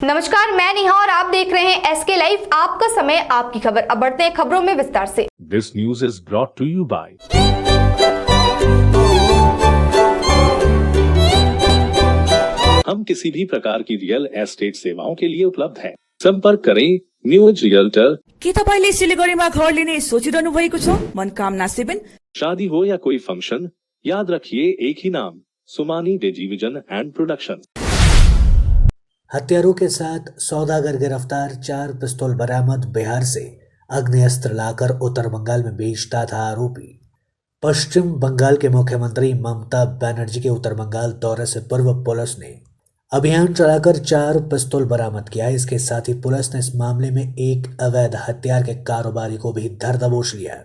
नमस्कार, मैं नेहा और आप देख रहे हैं एसके लाइव। आपका समय, आपकी खबर। अब बढ़ते हैं खबरों में विस्तार से। This news is brought to you by हम किसी भी प्रकार की रियल एस्टेट सेवाओं के लिए उपलब्ध हैं। संपर्क करें न्यूज रियल्टर। के तपाईले सिलिगुडीमा घर लिने सोचिरहनु भएको छ? मनकामना 7। शादी हो या कोई फंक्शन, याद रखिए एक ही नाम, सुमानी डिजीविजन एंड प्रोडक्शन। हत्यारों के साथ सौदागर गिरफ्तार, 4 पिस्तौल बरामद। बिहार से अग्नेस्त्र लाकर उत्तर बंगाल में बेचता था आरोपी। पश्चिम बंगाल के मुख्यमंत्री ममता बनर्जी के उत्तर बंगाल दौरे से पूर्व पुलिस ने अभियान चलाकर 4 पिस्तौल बरामद किया। इसके साथ ही पुलिस ने इस मामले में एक अवैध हथियार के कारोबारी को भी धर दबोच लिया।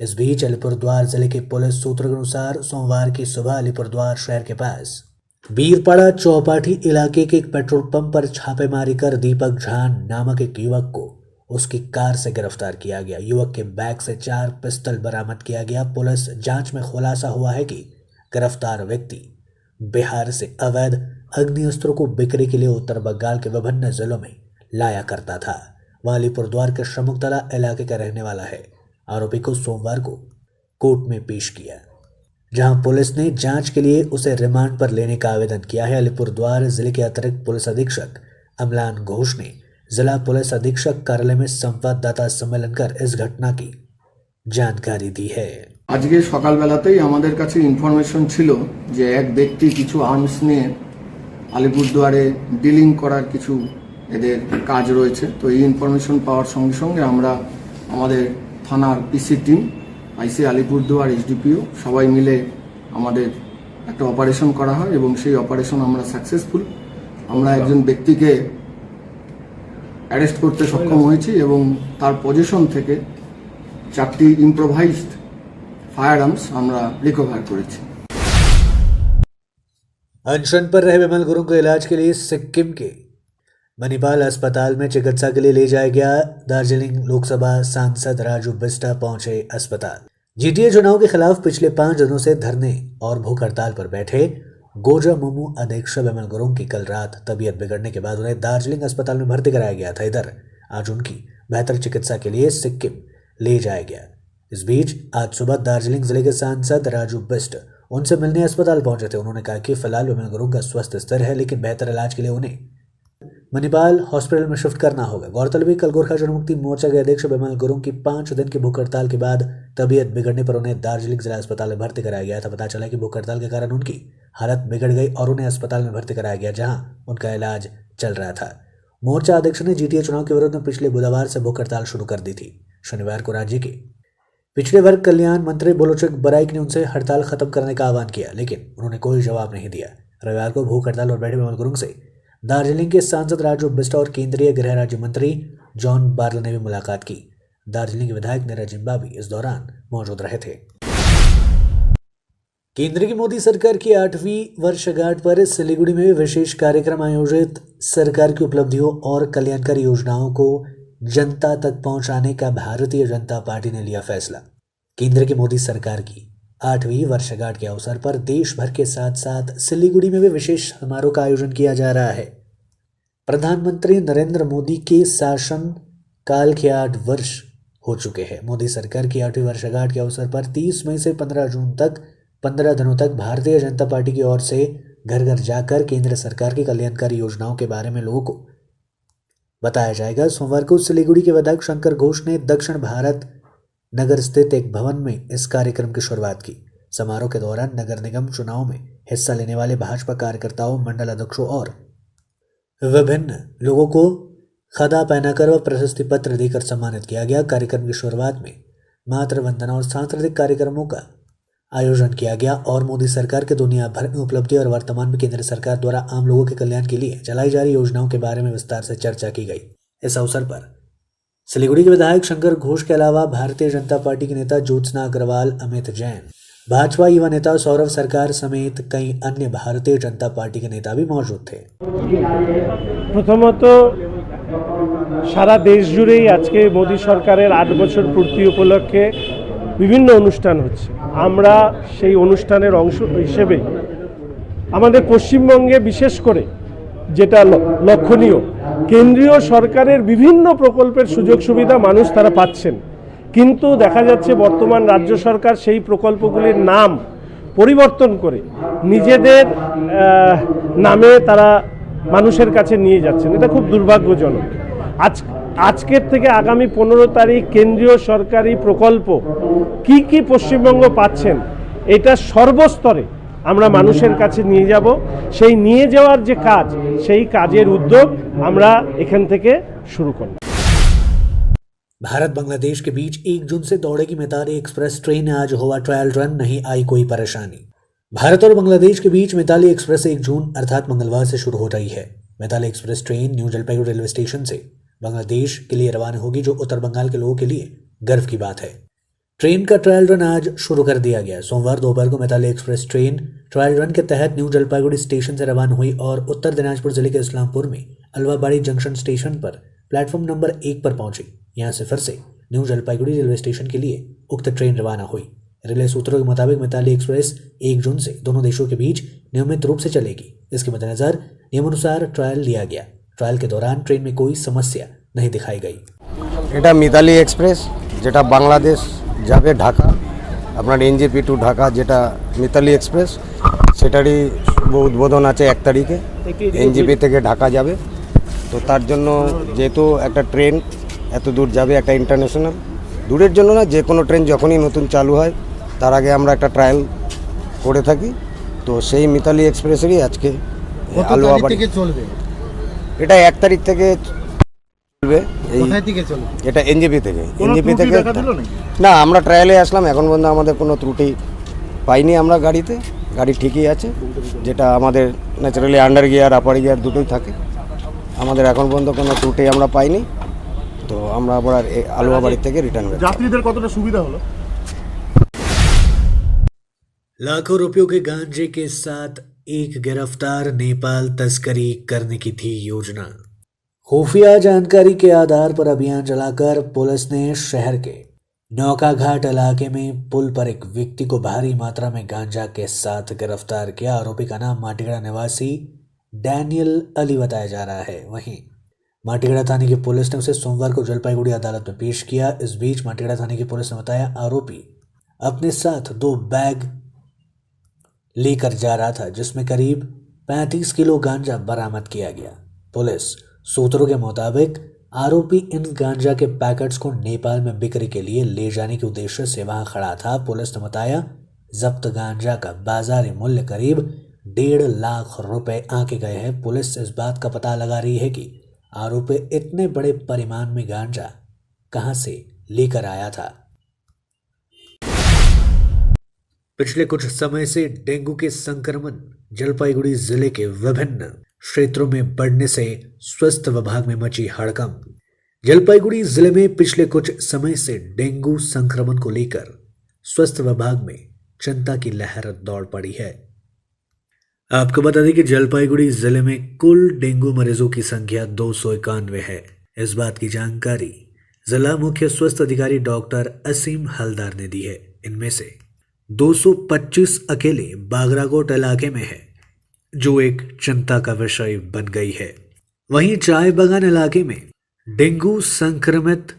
इस बीच अलीपुरद्वार जिले के पुलिस सूत्रों के अनुसार सोमवार की सुबह अलीपुरद्वार शहर के पास बीरपाड़ा चौपाटी इलाके के एक पेट्रोल पंप पर छापेमारी कर दीपक झा नामक एक युवक को उसकी कार से गिरफ्तार किया गया। युवक के बैग से 4 पिस्तौल बरामद किया गया। पुलिस जांच में खुलासा हुआ है कि गिरफ्तार व्यक्ति बिहार से अवैध अग्निअस्त्रों को बिक्री के लिए उत्तर बंगाल के विभिन्न जिलों में लाया करता था। वह अलीपुरद्वार के श्रमुकतला इलाके का रहने वाला है। आरोपी को सोमवार को कोर्ट में पेश किया, जहां पुलिस ने जांच के लिए उसे रिमांड पर लेने का आवेदन किया है। अलीपुरद्वार जिले के अतिरिक्त पुलिस अधीक्षक अमलान घोष ने जिला पुलिस अधीक्षक कार्यालय में संवाददाता सम्मेलन कर इस घटना की जानकारी दी है। आज के सकाल बेलातेई आमादेर काछे इनफरमेशन छिलो जे एक व्यक्ति किछु आर्मस निये आलिपुरदुआरे डिलिंग करार किछु एदेर काज रयेछे। तो এই इनफरमेशन पाওয়ার संगे संगे आमरा आमादेर थानार PC team IC Alipurduar SDPO सबाई मिले आमादेर একটা অপারেশন করা হয় এবং সেই অপারেশন আমরা সাকসেসফুল। আমরা একজন ব্যক্তিকে অ্যারেস্ট করতে সক্ষম হয়েছি এবং তার পজিশন থেকে 4টি ইম্প্রোভাইজড फायर आर्म्स আমরা रिकवर করেছি। अनशन पर रहे विमल गुरुंग को इलाज के लिए सिक्किम के मणिपाल अस्पताल में चिकित्सा के लिए ले जाया गया। दार्जिलिंग लोकसभा सांसद राजू बिष्ट पहुंचे अस्पताल। जीटीए चुनाव के खिलाफ पिछले 5 दिनों से धरने और भूख हड़ताल पर बैठे गोजा मुमू अध्यक्ष विमल गुरुंग की कल रात तबीयत बिगड़ने के बाद उन्हें दार्जिलिंग अस्पताल में भर्ती कराया गया था। इधर आज उनकी बेहतर चिकित्सा के लिए सिक्किम ले जाया गया। इस बीच आज सुबह दार्जिलिंग जिले के सांसद राजू बिष्ट उनसे मिलने अस्पताल पहुंचे थे। उन्होंने कहा कि फिलहाल विमल गुरुंग का स्वास्थ्य स्थिर है, लेकिन बेहतर इलाज के लिए उन्हें मणिपाल हॉस्पिटल में शिफ्ट करना होगा। गौरतलब है कल गोरखा जनमुक्ति मोर्चा के अध्यक्ष विमल गुरुंग की 5 दिन की भूख हड़ताल के बाद तबीयत बिगड़ने पर उन्हें दार्जिलिंग जिला अस्पताल में भर्ती कराया गया था। पता चला कि भूख हड़ताल के कारण उनकी हालत बिगड़ गई और उन्हें अस्पताल में भर्ती कराया गया, जहां उनका इलाज चल रहा था। मोर्चा अध्यक्ष ने जीटीए चुनाव के विरोध में पिछले बुधवार से भूख हड़ताल शुरू कर दी थी। शनिवार को राज्य के पिछड़े वर्ग कल्याण मंत्री बुलोचक बराइक ने उनसे हड़ताल खत्म करने का आह्वान किया, लेकिन उन्होंने कोई जवाब नहीं दिया। रविवार को भूख हड़ताल और बैठे विमल गुरुंग से दार्जिलिंग के सांसद राजू बिष्ट और केंद्रीय गृह राज्य मंत्री जॉन बार्ला ने भी मुलाकात की। दार्जिलिंग के विधायक नीरज जिम्बा भी इस दौरान मौजूद रहे थे। केंद्र की मोदी सरकार की 8वीं वर्षगांठ पर सिलीगुड़ी में विशेष कार्यक्रम आयोजित। सरकार की उपलब्धियों और कल्याणकारी योजनाओं को जनता तक पहुंचाने का भारतीय जनता पार्टी ने लिया फैसला। केंद्र की मोदी सरकार की 8वीं वर्षगांठ के अवसर पर देश भर के साथ साथ सिलीगुड़ी में भी विशेष समारोह का आयोजन किया जा रहा है। प्रधानमंत्री नरेंद्र मोदी के शासन काल के 8 वर्ष हो चुके हैं। मोदी सरकार की 8वीं वर्षगांठ के अवसर पर 30 मई से 15 जून तक 15 दिनों तक भारतीय जनता पार्टी की ओर से घर घर जाकर केंद्र सरकार की कल्याणकारी योजनाओं के बारे में लोगों को बताया जाएगा। सोमवार को सिलीगुड़ी के विधायक शंकर घोष ने दक्षिण भारत नगर स्थित एक भवन में इस कार्यक्रम की शुरुआत की। समारोह के दौरान नगर निगम चुनाव में हिस्सा लेने वाले भाजपा कार्यकर्ताओं, मंडल अध्यक्षों और विभिन्न लोगों को खदा पहनाकर व प्रशस्ति पत्र देकर सम्मानित किया गया। कार्यक्रम की शुरुआत में मातृ वंदना और सांस्कृतिक कार्यक्रमों का आयोजन किया गया और मोदी सरकार के दुनिया भर में उपलब्धि और वर्तमान में केंद्र सरकार द्वारा आम लोगों के कल्याण के लिए चलाई जा रही योजनाओं के बारे में विस्तार से चर्चा की गई। इस अवसर पर सिलीगुड़ी के विधायक शंकर घोष के अलावा भारतीय जनता पार्टी के नेता ज्योत्सना अग्रवाल, अमित जैन, भाजपा युवा नेता सौरभ सरकार समेत कई अन्य भारतीय जनता पार्टी के नेता भी मौजूद थे। प्रथमत सारा देश जुड़े आज के मोदी सरकारेर 8 बछर पूर्ति उपलक्षे विभिन्न अनुष्ठान होच्छे। आमरा सेई अनुष्ठानेर अंश हिसेबे आमादेर पश्चिमबंगे विशेष करे যেটা লক্ষণীয়, কেন্দ্রীয় সরকারের বিভিন্ন প্রকল্পের সুযোগ সুবিধা মানুষ তারা পাচ্ছেন, কিন্তু দেখা যাচ্ছে বর্তমান রাজ্য সরকার সেই প্রকল্পগুলির নাম পরিবর্তন করে নিজেদের নামে তারা মানুষের কাছে নিয়ে যাচ্ছেন। এটা খুব দুর্ভাগ্যজনক। আজকের থেকে আগামী 15 তারিখ কেন্দ্রীয় সরকারি প্রকল্প কি কি পশ্চিমবঙ্গ পাচ্ছেন এটা সর্বস্তরে আমরা মানুষের কাছে নিয়ে যাব। সেই নিয়ে যাওয়ার যে কাজ, সেই কাজের উদ্যোগ আমরা এখান থেকে শুরু করব। भारत बांग्लादेश के बीच 1 जून से दौड़ेगी मिताली एक्सप्रेस ट्रेन। आज हुआ ट्रायल रन, नहीं आई कोई परेशानी। भारत और बांग्लादेश के बीच मिताली एक्सप्रेस 1 जून अर्थात मंगलवार से शुरू हो रही है। Mitali express train new Jalpaiguri railway station से बांग्लादेश के लिए रवाना होगी, जो उत्तर बंगाल के लोगों के लिए गर्व की बात है। ट्रेन का ट्रायल रन आज शुरू कर दिया गया। सोमवार दोपहर को Mitali express train trial run के तहत न्यू जलपाईगुड़ी स्टेशन से रवाना हुई और उत्तर दिनाजपुर जिले के इस्लामपुर में अलवाबाड़ी जंक्शन स्टेशन पर प्लेटफॉर्म नंबर 1 पर पहुंची। यहां से फिर से न्यू जलपाईगुड़ी रेलवे स्टेशन के लिए उक्त ट्रेन रवाना हुई। रेलवे सूत्रों के मुताबिक मिताली एक्सप्रेस 1 जून से दोनों देशों के बीच नियमित रूप से चलेगी। इसके मद्देनजर नियमानुसार ट्रायल लिया गया। ट्रायल के दौरान ट्रेन में कोई समस्या नहीं दिखाई गई। এটা মিতালি এক্সপ্রেস, যেটা বাংলাদেশ যাবে ঢাকা, আপনার এনজেপি টু ঢাকা, যেটা মিতালি এক্সপ্রেস, সেটারই শুভ উদ্বোধন আছে 1 তারিখে। এনজেপি থেকে ঢাকা যাবে, তো তার জন্য যেহেতু একটা ট্রেন এত দূর যাবে, একটা ইন্টারন্যাশনাল, দূরের জন্য না, যে কোনো ট্রেন যখনই নতুন চালু হয় তার আগে আমরা একটা ট্রায়াল করে থাকি। তো সেই মিতালি এক্সপ্রেসেরই আজকে আলুয়াবাড়ি চলবে। এটা 1 তারিখ থেকে চলবে। এটা এনজেপি থেকে। এনজেপি থেকে না, আমরা ট্রায়ালে আসলাম, এখন পর্যন্ত আমাদের কোনো ত্রুটি পাইনি। আমরা গাড়ি ঠিকই আছে, যেটা আমাদের ন্যাচারালি আন্ডার গিয়ার আপার গিয়ার দুটোই থাকে। আমাদের এখন পর্যন্ত কোনো ত্রুটি আমরা পাইনি। তো আমরা আবার আলুয়াবাড়ি থেকে রিটার্ন করব। যাত্রীদের কতটা সুবিধা হলো? लाखों रुपयों के गांजे के साथ एक गिरफ्तार, नेपाल तस्करी करने की थी योजना। खुफिया जानकारी के आधार पर अभियान चलाकर पुलिस ने शहर के नौकाघाट इलाके में पुल पर एक व्यक्ति को भारी मात्रा में गांजा के साथ गिरफ्तार किया। आरोपी का नाम माटीगढ़ निवासी डैनियल अली बताया जा रहा है। वहीं माटीगढ़ थाने की पुलिस ने उसे सोमवार को जलपाईगुड़ी अदालत में पेश किया। इस बीच माटीगढ़ थाने की पुलिस ने बताया, आरोपी अपने साथ 2 बैग लेकर जा रहा था, जिसमें करीब 35 किलो गांजा बरामद किया गया। पुलिस सूत्रों के मुताबिक आरोपी इन गांजा के पैकेट्स को नेपाल में बिक्री के लिए ले जाने के उद्देश्य से वहां खड़ा था। पुलिस ने बताया, जब्त गांजा का बाजारी मूल्य करीब 1.5 लाख रुपए आंके गए हैं। पुलिस इस बात का पता लगा रही है कि आरोपी इतने बड़े परिमाण में गांजा कहां से लेकर आया था। पिछले कुछ समय से डेंगू के संक्रमण जलपाईगुड़ी जिले के विभिन्न क्षेत्रों में बढ़ने से स्वास्थ्य विभाग में मची हड़कंप। जलपाईगुड़ी जिले में पिछले कुछ समय से डेंगू संक्रमण को लेकर स्वास्थ्य विभाग में चिंता की लहर दौड़ पड़ी है। आपको बता दें कि जलपाईगुड़ी जिले में कुल डेंगू मरीजों की संख्या 291 है। इस बात की जानकारी जिला मुख्य स्वास्थ्य अधिकारी डॉक्टर असीम हलदार ने दी है। इनमें से 225 अकेले बागराकोट इलाके में है, जो एक चिंता का विषय बन गई है। वहीं चाय बागान इलाके में डेंगू संक्रमित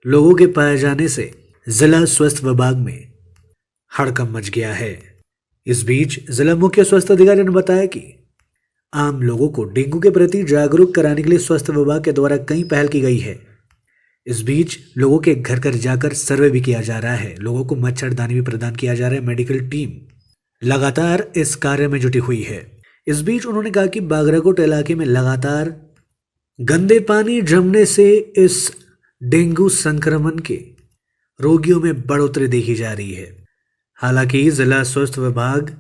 लोगों के पाए जाने से जिला स्वास्थ्य विभाग में हड़कंप मच गया है। इस बीच जिला मुख्य स्वास्थ्य अधिकारी ने बताया कि आम लोगों को डेंगू के प्रति जागरूक कराने के लिए स्वास्थ्य विभाग के द्वारा कई पहल की गई है। इस बीच लोगों के घर घर जाकर सर्वे भी किया जा रहा है। लोगों को मच्छरदानी भी प्रदान किया जा रहा है। मेडिकल टीम लगातार इस कार्य में जुटी हुई है। इस बीच उन्होंने कहा कि बागराकोट इलाके में लगातार गंदे पानी जमने से इस डेंगू संक्रमण के रोगियों में बढ़ोतरी देखी जा रही है। हालांकि जिला स्वास्थ्य विभाग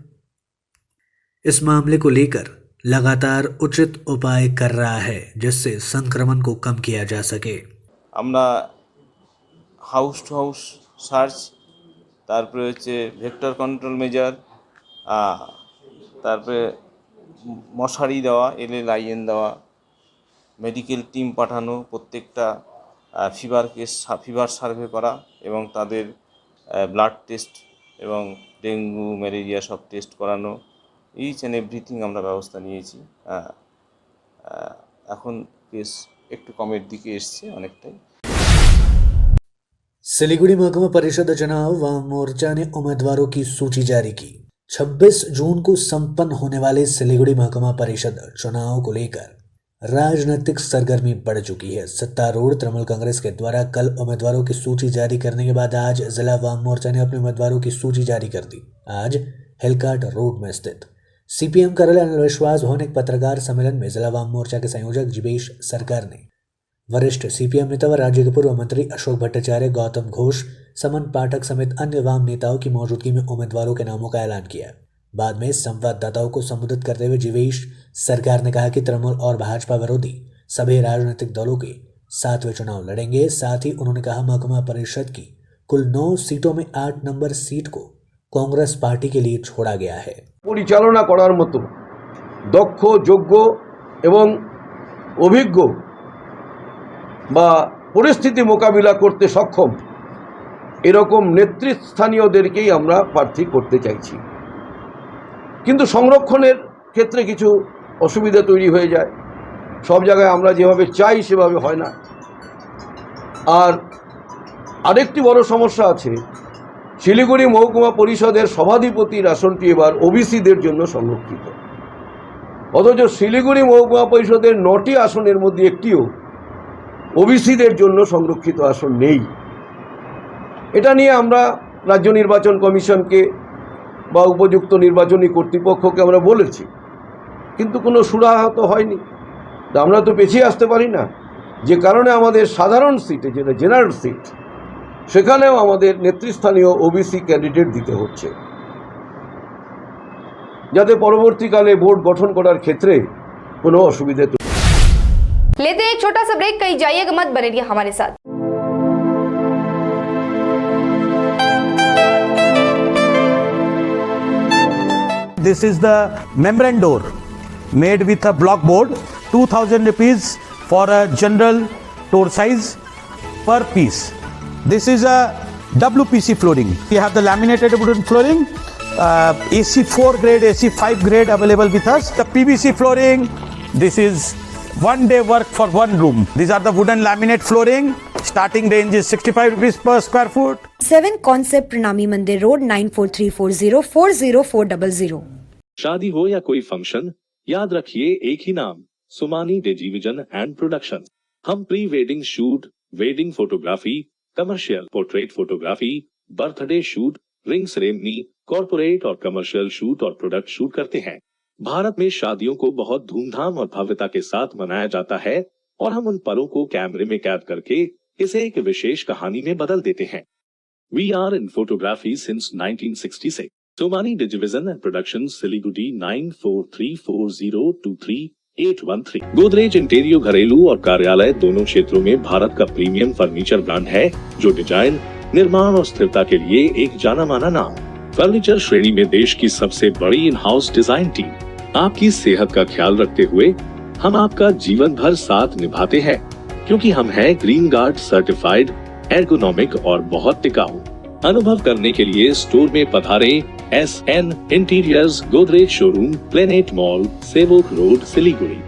इस मामले को लेकर लगातार उचित उपाय कर रहा है, जिससे संक्रमण को कम किया जा सके। আমরা হাউস টু হাউস সার্চ, তারপরে হচ্ছে ভেক্টর কন্ট্রোল মেজার, তারপরে মশারি দেওয়া, LLIN দেওয়া, মেডিকেল টিম পাঠানো, প্রত্যেকটা ফিভার সার্ভে করা এবং তাদের ব্লাড টেস্ট এবং ডেঙ্গু ম্যালেরিয়া সব টেস্ট করানো, ইচ অ্যান্ড এভরিথিং আমরা ব্যবস্থা নিয়েছি। এখন কেস একটু কমের দিকে এসছে অনেকটাই। सिलीगुड़ी महकमा परिषद चुनाव वाम मोर्चा ने उम्मीदवारों की सूची जारी की। 26 जून को संपन्न होने वाले सिलीगुड़ी महकमा परिषद चुनाव को लेकर राजनीतिक सरगर्मी बढ़ चुकी है। सत्तारूढ़ तृणमूल कांग्रेस के द्वारा कल उम्मीदवारों की सूची जारी करने के बाद आज जिला वाम मोर्चा ने अपने उम्मीदवारों की सूची जारी कर दी। आज हिलकाट रोड में स्थित सीपीएम कार्यालय अनिल विश्वास भवन एक पत्रकार सम्मेलन में जिला वाम मोर्चा के संयोजक जीवेश सरकार ने वरिष्ठ सीपीएम नेता व राज्य के पूर्व मंत्री अशोक भट्टाचार्य, गौतम घोष, समन पाठक समेत अन्य वाम नेताओं की मौजूदगी में उम्मीदवारों के नामों का ऐलान किया। बाद में संवाददाताओं को संबोधित करते हुए जीवेश सरकार ने कहा कि तृणमूल और भाजपा विरोधी सभी राजनीतिक दलों के साथ वे चुनाव लड़ेंगे। साथ ही उन्होंने कहा महकमा परिषद की कुल 9 सीटों में 8 नंबर सीट को कांग्रेस पार्टी के लिए छोड़ा गया है। পরিচালনা করার মতো দক্ষ, যোগ্য এবং অভিজ্ঞ বা পরিস্থিতি মোকাবিলা করতে সক্ষম এরকম নেতৃস্থানীয়দেরকেই আমরা প্রার্থী করতে চাইছি। কিন্তু সংরক্ষণের ক্ষেত্রে কিছু অসুবিধা তৈরি হয়ে যায়। সব জায়গায় আমরা যেভাবে চাই সেভাবে হয় না। আর আরেকটি বড় সমস্যা আছে, শিলিগুড়ি মহকুমা পরিষদের সভাধিপতির আসনটি এবার ওবিসিদের জন্য সংরক্ষিত, অথচ শিলিগুড়ি মহকুমা পরিষদের 9টি আসনের মধ্যে একটিও ওবিসিদের জন্য সংরক্ষিত আসন নেই। এটা নিয়ে আমরা রাজ্য নির্বাচন কমিশনকে বা উপযুক্ত নির্বাচনী কর্তৃপক্ষকে আমরা বলেছি, কিন্তু কোনো সুরাহা তো হয়নি। আমরা তো পেছিয়ে আসতে পারি না, যে কারণে আমাদের সাধারণ সিটে, যেটা জেনারেল সিট, সেখানেও আমাদের নেতৃস্থানীয় ওবিসি ক্যান্ডিডেট দিতে হচ্ছে, যাতে পরবর্তীকালে বোর্ড গঠন করার ক্ষেত্রে কোনো অসুবিধা। लेते हैं एक छोटा सा ब्रेक, कहीं जाइएगा मत, बने रहिए हमारे साथ। This is the membrane door made with a block board, 2000 rupees for a general door size per piece. This is a WPC flooring. We have the laminated wooden flooring, AC4 grade, AC5 grade available with us. The PVC flooring, this is 1 day work for 1 room. These are the wooden laminate flooring. Starting range is 65 rupees per square foot. 7 Concept प्रणामी मंदिर road 9434040400। शादी हो या कोई function, याद रखिए एक ही नाम, Sumani डिजीविजन and production. हम pre wedding shoot, wedding photography, commercial portrait photography, birthday shoot, ring ceremony, corporate और कमर्शियल शूट और प्रोडक्ट शूट करते हैं। भारत में शादियों को बहुत धूमधाम और भव्यता के साथ मनाया जाता है और हम उन पलों को कैमरे में कैद करके इसे एक विशेष कहानी में बदल देते हैं। We are in photography since 1966. Somani Digivision and Productions, Siliguri 9434023813। Godrej इंटीरियो घरेलू और कार्यालय दोनों क्षेत्रों में भारत का प्रीमियम फर्नीचर ब्रांड है, जो डिजाइन, निर्माण और स्थिरता के लिए एक जाना माना नाम। फर्नीचर श्रेणी में देश की सबसे बड़ी इन हाउस डिजाइन टीम। आपकी सेहत का ख्याल रखते हुए हम आपका जीवन भर साथ निभाते हैं, क्योंकि हम हैं ग्रीन गार्ड सर्टिफाइड, एर्गोनॉमिक और बहुत टिकाऊ। अनुभव करने के लिए स्टोर में पधारें। SN interiors, Godrej showroom, planet mall, Sevoke road, Siliguri.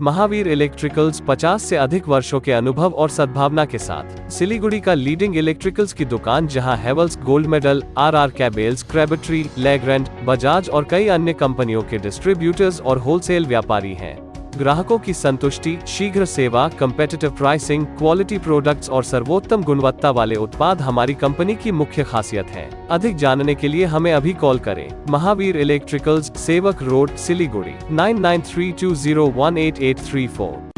Mahavir electricals 50 से अधिक वर्षों के अनुभव और सद्भावना के साथ सिलीगुड़ी का लीडिंग इलेक्ट्रिकल्स की दुकान, जहां Havells gold medal, RR cables, Crabtree, Legrand, Bajaj और कई अन्य कंपनियों के डिस्ट्रीब्यूटर्स और होलसेल व्यापारी हैं। ग्राहकों की संतुष्टि, शीघ्र सेवा, कम्पेटिटिव प्राइसिंग, क्वालिटी प्रोडक्ट्स और सर्वोत्तम गुणवत्ता वाले उत्पाद हमारी कंपनी की मुख्य खासियत है। अधिक जानने के लिए हमें अभी कॉल करें। महावीर इलेक्ट्रिकल्स, सेवक रोड, सिलीगुड़ी 9932018834।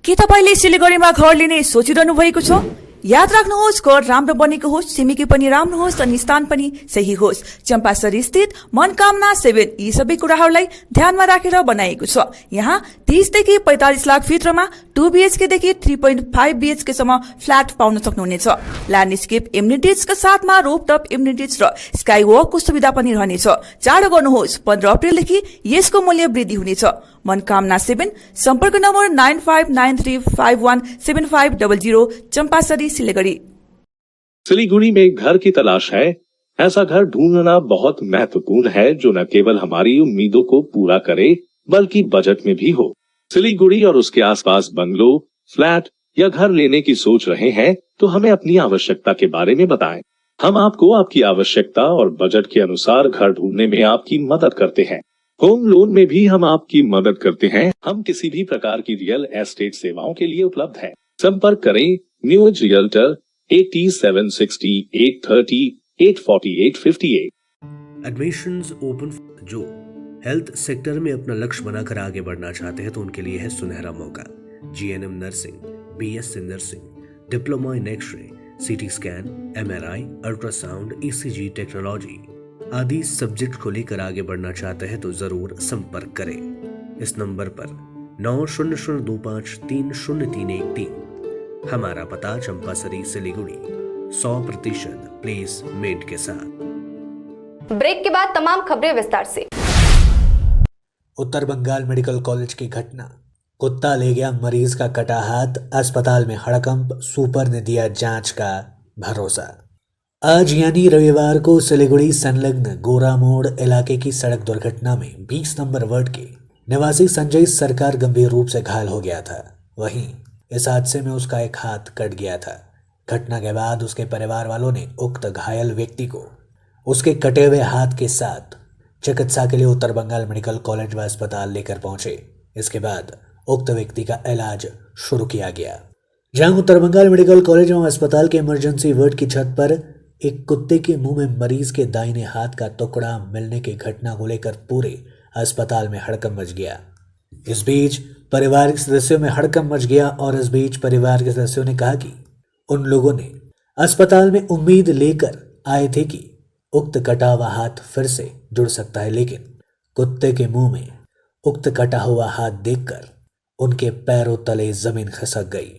के तपाईले सिलिगुडीमा घर लिने सोचिरहनु भएको छ? याद राख्नुहोस्, घर राम्रो बनेको होस्, छिमेकी पनि राम्रो होस् अनि स्थान पनि सही होस्। चम्पासरी स्थित मनकामना 7 यी सबै कुराहरूलाई ध्यानमा राखेर बनाएको छ। यहाँ 30 देखि 45 लाख भित्रमा 2 BHK देखि 3.5 BHK सम्म फ्ल्याट पाउन सक्नुहुनेछ। ल्यान्डस्केप इम्युनिटिजका साथमा रोपटप इम्युनिटिज र स्काई वकको सुविधा पनि रहनेछ। चाँडो गर्नुहोस्, 15 अप्रिलदेखि यसको मूल्य वृद्धि हुनेछ। मनकामना 7, सम्पर्क नम्बर 9593517500, चंपासरी, सिलीगुड़ी। सिलीगुड़ी में घर की तलाश है? ऐसा घर ढूंढना बहुत महत्वपूर्ण है जो न केवल हमारी उम्मीदों को पूरा करे बल्कि बजट में भी हो। सिलीगुड़ी और उसके आसपास बंगलो, फ्लैट या घर लेने की सोच रहे हैं तो हमें अपनी आवश्यकता के बारे में बताएं। हम आपको आपकी आवश्यकता और बजट के अनुसार घर ढूंढने में आपकी मदद करते हैं। होम लोन में भी हम आपकी मदद करते हैं। हम किसी भी प्रकार की रियल एस्टेट सेवाओं के लिए उपलब्ध हैं। संपर्क करें new age realtor 8760 830 84858। Admissions open. जो हेल्थ सेक्टर में अपना लक्ष्य बनाकर आगे बढ़ना चाहते हैं तो उनके लिए है सुनहरा मौका। GNM nursing, BSc nursing, diploma in x-ray, CT scan, MRI, ultrasound, ECG technology आदि सब्जेक्ट को लेकर आगे बढ़ना चाहते हैं तो जरूर संपर्क करें इस नंबर पर 9002530313। हमारा पता चंपासरी, सिलीगुड़ी, 100% प्लेसमेंट के साथ। ब्रेक के बाद तमाम खबरें विस्तार से। उत्तर बंगाल मेडिकल कॉलेज की घटना। कुत्ता ले गया मरीज का कटा हाथ, अस्पताल में हड़कंप, सुपर ने दिया जांच का भरोसा। आज यानी रविवार को सिलीगुड़ी संलग्न गोरा मोड़ इलाके की सड़क दुर्घटना में 20 नंबर वार्ड के निवासी संजय सरकार गंभीर रूप से घायल हो गया था। वहीं इस हादसे में उसका एक हाथ कट गया था। घटना के बाद उसके परिवार वालों ने उक्त घायल व्यक्ति को उसके कटे हुए हाथ के साथ चिकित्सा के लिए उत्तर बंगाल मेडिकल कॉलेज व अस्पताल लेकर पहुंचे। इसके बाद उक्त व्यक्ति का इलाज शुरू किया गया, जहां उत्तर बंगाल मेडिकल कॉलेज एवं अस्पताल के इमरजेंसी वार्ड की छत पर एक कुत्ते के मुंह में मरीज के दाहिने हाथ का टुकड़ा मिलने की घटना को लेकर पूरे अस्पताल में हड़कंप मच गया। इस बीच परिवार के सदस्यों में हड़कंप मच गया और इस बीच परिवार के सदस्यों ने कहा कि उन लोगों ने अस्पताल में उम्मीद लेकर आए थे कि उक्त कटा हुआ हाथ फिर से जुड़ सकता है, लेकिन कुत्ते के मुंह में उक्त कटा हुआ हाथ देखकर उनके पैरों तले जमीन खिसक गई।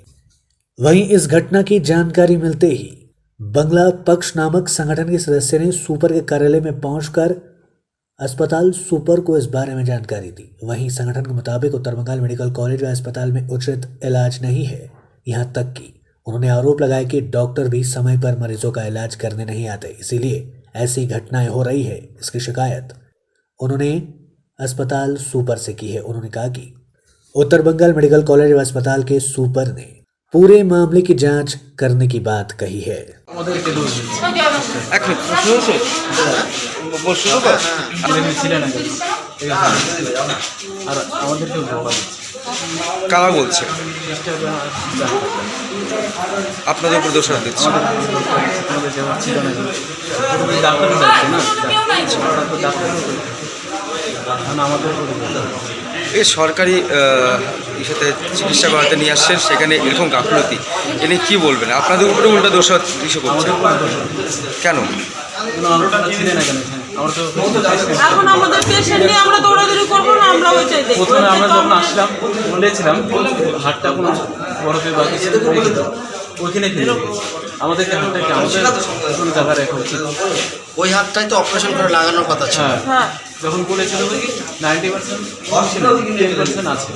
वहीं इस घटना की जानकारी मिलते ही बंगला पक्ष नामक संगठन के सदस्य ने सुपर के कार्यालय में पहुंचकर अस्पताल सुपर को इस बारे में जानकारी दी। वहीं संगठन के मुताबिक उत्तर बंगाल मेडिकल कॉलेज व अस्पताल में उचित इलाज नहीं है। यहां तक कि उन्होंने आरोप लगाया कि डॉक्टर भी समय पर मरीजों का इलाज करने नहीं आते, इसीलिए ऐसी घटनाएं हो रही है। इसकी शिकायत उन्होंने अस्पताल सुपर से की है। उन्होंने कहा कि उत्तर बंगाल मेडिकल कॉलेज व अस्पताल के सुपर ने पूरे मामले की जांच करने की बात कही है। কারা বলছে আপনাদের উপর দোষারোপ দিচ্ছে? এই সরকারি ইসাতে চিকিৎসা করাতে নিয়ে আসছেন, সেখানে এরকম গাফলতি, এ নিয়ে কী বলবেন? আপনাদের উপরে উল্টা দোষারোপ কিছু করছে কেন? এখন আমাদের পেশেন্ট নিয়ে আমরা দৌড়াদৌড়ি করবো না, আমরা ওই চাইতে প্রথমে আমরা যখন আসলাম বলেছিলাম হাতটা কোনো বরফে বাকি ছিল ওইখানে ফেলে আমাদেরকে হাতটাকে আমাদের কোনো জায়গায় রাখা উচিত। ওই হাতটাই তো অপারেশন করে লাগানোর কথা ছিল। হ্যাঁ যখন বলেছিল কি 90% ছিল 10% আছে।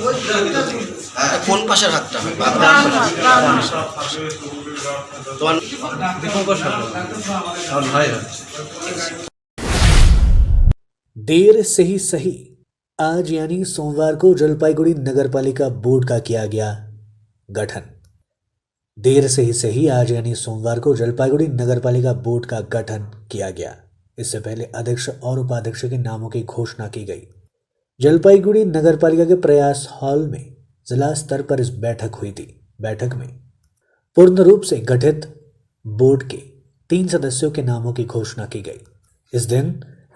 কোন পাশের হাতটা? তোমার দীপঙ্কর সরকার আমার ভাই হয়। देर से ही सही, आज यानी सोमवार को जलपाईगुड़ी नगरपालिका बोर्ड का किया गया गठन। देर से ही सही, आज यानी सोमवार को जलपाईगुड़ी नगरपालिका बोर्ड का गठन किया गया। इससे पहले अध्यक्ष और उपाध्यक्ष के नामों की घोषणा की गई। जलपाईगुड़ी नगरपालिका के प्रयास हॉल में जिला स्तर पर इस बैठक हुई थी। बैठक में पूर्ण रूप से गठित बोर्ड के 3 सदस्यों के नामों की घोषणा की गई। इस दिन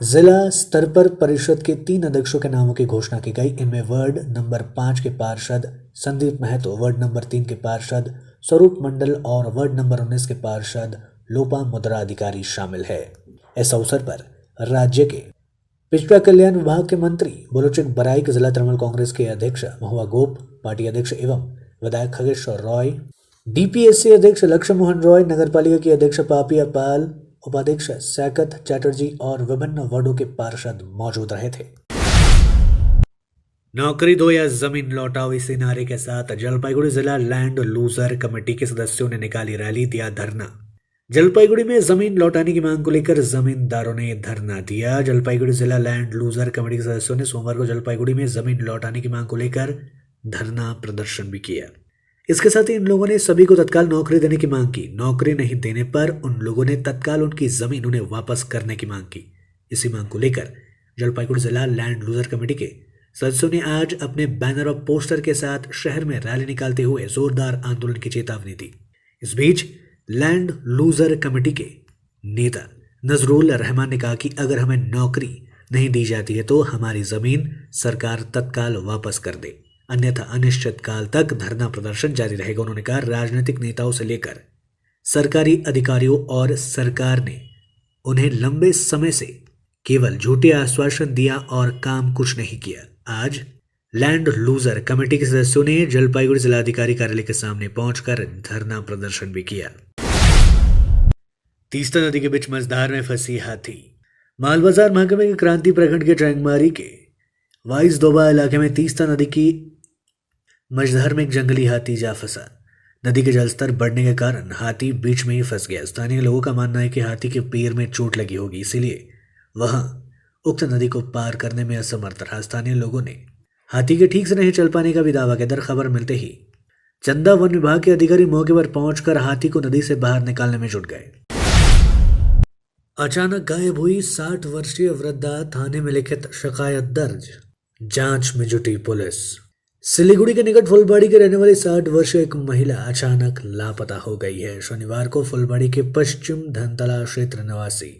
जिला स्तर पर परिषद के 3 अध्यक्षों के नामों की घोषणा की गई। इनमें वार्ड नंबर 5 के पार्षद संदीप महतो, वार्ड नंबर 3 के पार्षद स्वरूप मंडल और वार्ड नंबर 19 के पार्षद लोपा मुद्रा अधिकारी शामिल है। इस अवसर पर राज्य के पिछड़ा कल्याण विभाग के मंत्री बुलोचक बराई के जिला तृणमूल कांग्रेस के अध्यक्ष महुआ गोप, पार्टी अध्यक्ष एवं विधायक खगेश्वर रॉय, डीपीएससी अध्यक्ष लक्ष्य मोहन रॉय, नगरपालिका की अध्यक्ष पापिया पाल, उपाध्यक्ष सैकत चैटर्जी और विभिन्न वार्डों के पार्षद मौजूद रहे थे। नौकरी दो या जमीन लौटाओ, इसी नारे के साथ जलपाईगुड़ी जिला लैंड लूजर कमेटी के सदस्यों ने निकाली रैली, दिया धरना। जलपाईगुड़ी में जमीन लौटाने की मांग को लेकर जमींदारों ने धरना दिया। जलपाईगुड़ी जिला लैंड लूजर कमेटी के सदस्यों ने सोमवार को जलपाईगुड़ी में जमीन लौटाने की मांग को लेकर धरना प्रदर्शन भी किया। इसके साथ ही इन लोगों ने सभी को तत्काल नौकरी देने की मांग की। नौकरी नहीं देने पर उन लोगों ने तत्काल उनकी जमीन उन्हें वापस करने की मांग की। इसी मांग को लेकर जलपाईगुड़ी जिला लैंड लूजर कमेटी के सदस्यों ने आज अपने बैनर और पोस्टर के साथ शहर में रैली निकालते हुए जोरदार आंदोलन की चेतावनी दी। इस बीच लैंड लूजर कमेटी के नेता नजरुल रहमान ने कहा कि अगर हमें नौकरी नहीं दी जाती है तो हमारी जमीन सरकार तत्काल वापस कर दे, अन्यथा अनिश्चित काल तक धरना प्रदर्शन जारी रहेगा। उन्होंने कहा राजनीतिक नेताओं से लेकर सरकारी अधिकारियों और सरकार ने उन्हें लंबे समय से केवल झूठे आश्वासन दिया और काम कुछ नहीं किया। आज लैंड लूजर कमेटी के सदस्यों ने जलपाईगुड़ी जिलाधिकारी कार्यालय के सामने पहुंचकर धरना प्रदर्शन भी किया। तीस्ता नदी के बीच मझधार में फंसी हाथी। मालबाजार महकमे के क्रांति प्रखंड के ट्रैंगमारी के वाइस दोबा इलाके में तीस्ता नदी की मझधार में एक जंगली हाथी जा फंसा। नदी के जलस्तर बढ़ने के कारण हाथी बीच में ही फंस गया। स्थानीय लोगों का मानना है कि हाथी के पैर में चोट लगी होगी, इसीलिए वह उक्त नदी को पार करने में असमर्थ रहा। स्थानीय लोगों ने हाथी के ठीक से नहीं चल पाने का भी दावा किया। खबर मिलते ही चंदा वन विभाग के अधिकारी मौके पर पहुंचकर हाथी को नदी से बाहर निकालने में जुट गए। अचानक गायब हुई 60 वर्षीय वृद्धा, थाने में लिखित शिकायत दर्ज, जांच में जुटी पुलिस। सिलीगुड़ी के निकट फुलबाड़ी के रहने वाली 60 वर्षीय एक महिला अचानक लापता हो गई है। शनिवार को फुलबाड़ी के पश्चिम धनतला क्षेत्र निवासी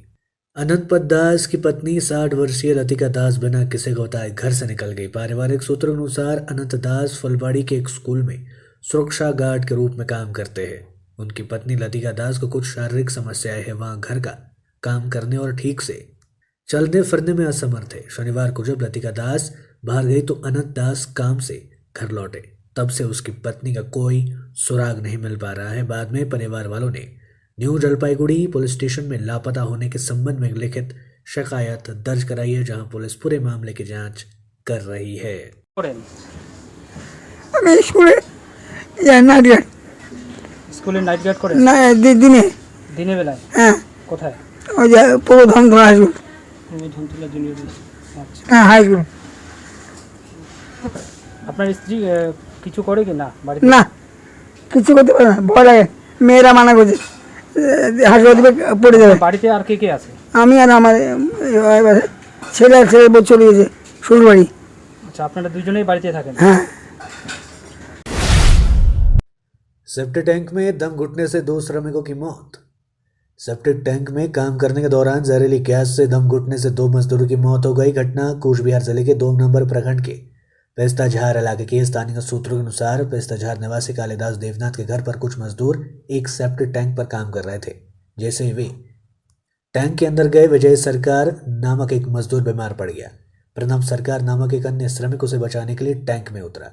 अनंतपत दास की पत्नी 60 वर्षीय लतिका दास बिना किसी को बताए घर से निकल गई। पारिवारिक सूत्रों के अनुसार अनंत दास फुलबाड़ी के एक स्कूल में सुरक्षा गार्ड के रूप में काम करते हैं। उनकी पत्नी लतिका दास को कुछ शारीरिक समस्याएं हैं, वहां घर का काम करने और ठीक से चलने फिरने में असमर्थ है। शनिवार को जब लतिका दास बाहर गई तो अनंत दास काम से घर लौटे। तब से उसकी पत्नी का कोई सुराग नहीं मिल पा रहा है। बाद में परिवार वालों ने न्यू जलपाईगुड़ी पुलिस स्टेशन में लापता होने के संबंध में लिखित शिकायत दर्ज कराई है, जहां पुलिस पूरे मामले की जांच कर रही है। স্কুলে নাইট গার্ড করে না দিনে দিনের বেলায় হ্যাঁ কোথায় ওই যে পুরো Dhantala high school Dhantala junior আচ্ছা হ্যাঁ হাই স্কুল আপনার স্ত্রী কিছু করে কি না বাড়িতে না কিছু করতে পারে না, ভয় লাগে, মেয়েরা মানা করছে হাসপাতালে পড়ে যাবে। বাড়িতে আর কে কে আছে? আমি আর আমার ছেলে বউ চলে গেছে শ্বশুর বাড়ি। আচ্ছা আপনারা দুজনেই বাড়িতে থাকেন? হ্যাঁ। सेप्टिक टैंक में दम घुटने से 2 श्रमिकों की मौत। सेप्टिक टैंक में काम करने के दौरान जहरीली गैस से दम घुटने से 2 मजदूरों की मौत हो गई। घटना कूच बिहार जिले के 2 नंबर प्रखंड के पेस्ताझार इलाके के। स्थानीय सूत्रों के अनुसार पेस्ताझार निवासी कालिदास देवनाथ के घर पर कुछ मजदूर एक सेप्टिक टैंक पर काम कर रहे थे। जैसे ही वे टैंक के अंदर गए, विजय सरकार नामक एक मजदूर बीमार पड़ गया। प्रणव सरकार नामक एक अन्य श्रमिक उसे बचाने के लिए टैंक में उतरा,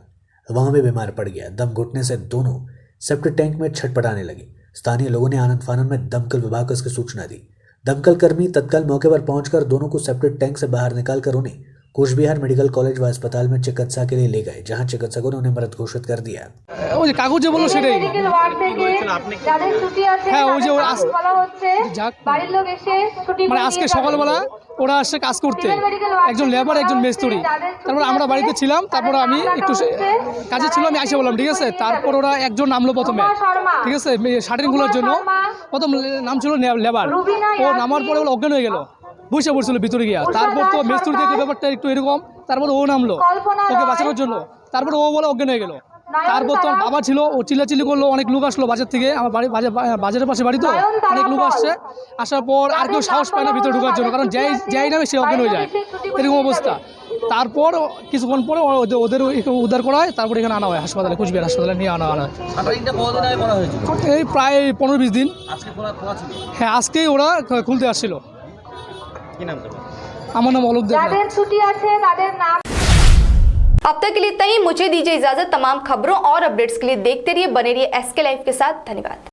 वहां भी बीमार पड़ गया। दम घुटने से दोनों सेप्टिक टैंक में छटपटाने लगे। स्थानीय लोगों ने आनंद फानन में दमकल विभाग को इसकी सूचना दी। दमकल कर्मी तत्काल मौके पर पहुंचकर दोनों को सेप्टिक टैंक से बाहर निकालकर उन्हें कोचबिहार मेडिकल कॉलेज व अस्पताल में चिकित्सा के लिए ले गए, जहां चिकित्सकों ने उन्हें मृत घोषित कर दिया। ওই যে কাগজে বললো সেটাই হ্যাঁ ওই যে ওরা মানে আজকে সকালবেলা ওরা আসছে কাজ করতে, একজন লেবার একজন মিস্ত্রি। তারপর আমরা বাড়িতে ছিলাম, তারপর আমি একটু কাজে ছিলাম, আমি আইসা বললাম ঠিক আছে। তারপর ওরা একজন নামলো প্রথমে, ঠিক আছে শাটারিং খোলার জন্য। প্রথম নাম ছিল লেবার, ও নামার পরে ওরা অজ্ঞান হয়ে গেল, বসে পড়ছিল ভিতরে গিয়া। তারপর তো মিস্ত্রি দেখে ব্যাপারটা একটু এরকম, তারপর ও নামলো ওকে বাঁচানোর জন্য, তারপর ও বলে অজ্ঞান হয়ে গেল। তারপর তো আমার বাবা ছিল, ও চিল্লাচিল্লি করলো, অনেক লোক আসলো বাজার থেকে, আমার বাড়ি বাজারের পাশে বাড়ি তো, অনেক লোক আসছে। আসার পর আর কেউ সাহস পায় না ভিতরে ঢোকার জন্য, কারণ যাই নামে সে অজ্ঞান হয়ে যায়, এরকম অবস্থা। তারপর কিছুক্ষণ পরে ওদের উদ্ধার করা হয়, তারপর এখানে আনা হয় হাসপাতালে, কোচবিহার হাসপাতালে নিয়ে আনা হয়। এই প্রায় 15-20 দিন। হ্যাঁ আজকেই ওরা খুলতে আসছিল। আমার নাম অলোক দেব। अब तक के लिए इतना ही। मुझे दीजिए इजाजत। तमाम खबरों और अपडेट्स के लिए देखते रहिए, बने रहिए SK लाइव के साथ। धन्यवाद।